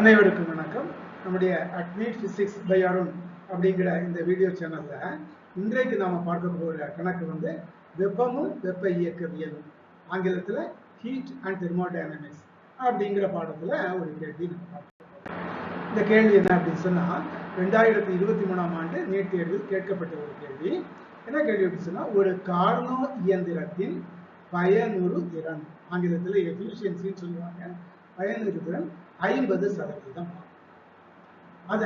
அனைவருக்கும் வணக்கம். நம்முடைய அக்னி பிசிக்ஸ் பை அருண் அப்படிங்கிற இந்த வீடியோ சேனல்ல இன்றைக்கு நாம பார்க்க போகிற கணக்கு வந்து வெப்பமும் வெப்ப இயக்கவியலும், ஆங்கிலத்துல ஹீட் அண்ட் தெர்மோடைனமிக்ஸ் அப்படிங்கிற பாடத்துல ஒரு கேள்வி நம்ம பார்க்கிறோம். இந்த கேள்வி என்ன அப்படின்னு சொன்னா 2023ஆம் ஆண்டு நீட் தேர்வில் கேட்கப்பட்ட ஒரு கேள்வி. என்ன கேள்வி அப்படின்னு சொன்னா, ஒரு கார்னோ இயந்திரத்தின் பயனுறு திறன், ஆங்கிலத்துல எஃபிஷியன்சின்னு சொல்லுவாங்க, பயனுறு திறன் 50%. அந்த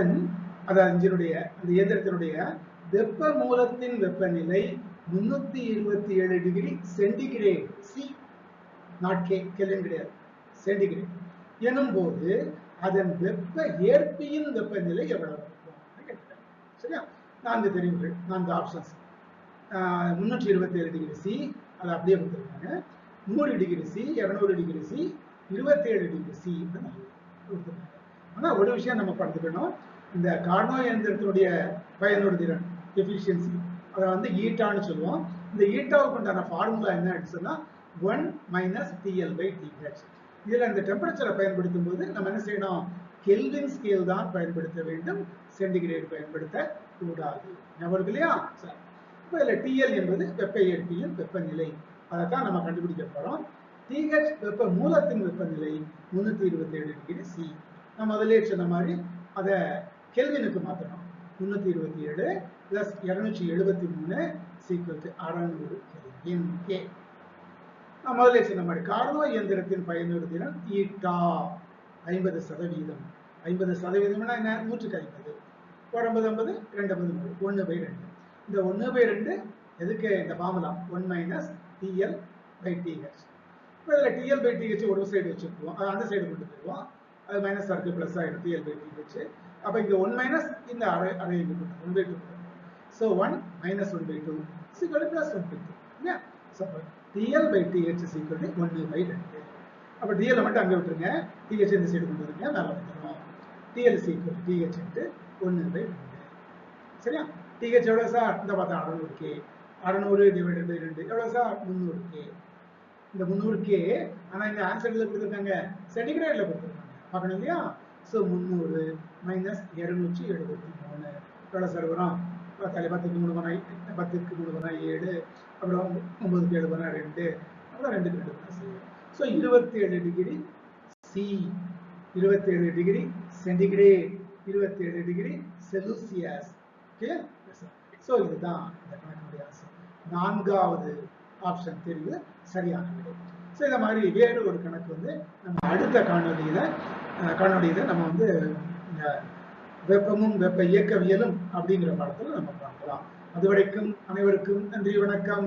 இயந்திரத்தினுடைய வெப்ப மூலத்தின் வெப்பநிலை 327 degree centigrade, C not K, kelvin கிடையாது, சென்டிகிரேட் எனும் போது அதன் வெப்ப ஏற்பியின் வெப்பநிலை எவ்வளவு இருக்கும்? சரியா? 4 தெரிவுகள், 4 ஆப்ஷன்ஸ். 327 டிகிரி சி, அதை அப்படியே கொடுத்துருக்காங்க. 100 degree C, 200 degree C, 27 degree C. ஆனா ஒரு விஷயம் நம்ம பார்த்துக்கணும், இந்த கார்னோ இயந்திரத்தினுடைய பயனுறு திறன் எஃபிஷியன்சி, அதை வந்து ஈட்டான்னு சொல்லுவோம். இந்த ஈட்டாவுக்கு உண்டான ஃபார்முலா என்ன சொன்னா 1 - TL/TH. இதுல இந்த டெம்பரேச்சரை பயன்படுத்தும் போது நம்ம என்ன செய்யணும், கெல்வின் ஸ்கேல் தான் பயன்படுத்த வேண்டும், சென்டிகிரேட் பயன்படுத்த கூடாது. ஞாபகம் இல்லையா? சரி, இப்போ இதுல TL என்பது வெப்ப ஏற்பியின் வெப்பநிலை, அதைத்தான் நம்ம கண்டுபிடிக்க போறோம். TH வெப்ப மூலத்தின் வெப்பநிலை 327 டிகிரி சி. நான் முதலே சொன்ன மாதிரி அதை கெல்வினுக்கு மாற்றணும். 327 + 273 = 600 கெல்வின். கே. நான் முதலே சொன்ன மாதிரி கார்னோ இயந்திரத்தின் பயனுறு திறன் ஈட்டா 50%. 50%னா என்ன? 150. 50 250 1/2. இந்த 1/2 எதுக்கு? இந்த ஃபார்முலா 1 - TL/TH. இப்போ இதில் TL/TH ஒரு சைடு வச்சுக்குவோம், அந்த சைடு கொண்டு போயிடுவோம், அது மைனஸ் இருக்கு, பிளஸ் ஆகிடும் TL/TH. அப்போ இங்கே 1 - இந்த அரை இங்கே போட்டு 1/2. ஸோ 1 - 1/2 + 1/2 இல்லையா? So TL/TH = 1/2. அப்போ TL மட்டும் அங்கே விட்டுருங்க, TH இந்த சைடு கொண்டு வருங்க, மேலே வந்துடும். TL = TH × 1/2. சரியா? TH எவ்வளோ சார்? இந்த பார்த்தா 600K. 600 ÷ 2 எவ்வளோ சார்? 300K. இந்த 300K, ஆனா இந்த ஆன்சர்ல கொடுத்துருக்காங்க சென்டிகிரேட்ல கொடுத்துருக்காங்க, பார்க்கணும் இல்லையா? ஸோ 300 - 273 எவ்வளோ சார் வரும்? 10க்கு 3 பண்ணா 7, அப்புறம் 9க்கு 7 பண்ணா 2, அப்புறம் 2க்கு 2 பண்ணா C. So 27 degree C, 27 degree centigrade, 27 degree Celsius. Okay, so இதுதான் இந்த கணக்குடைய ஆன்சர். 4வது ஆப்ஷன் தெரிவு சரியான விடை. ஸோ இந்த மாதிரி வேறு ஒரு கணக்கு வந்து நம்ம அடுத்த காணொலியில நம்ம வந்து வெப்பமும் வெப்ப இயக்கவியலும் அப்படிங்கிற பாடத்தில் நம்ம பார்க்கலாம். அதுவரைக்கும் அனைவருக்கும் நன்றி, வணக்கம்.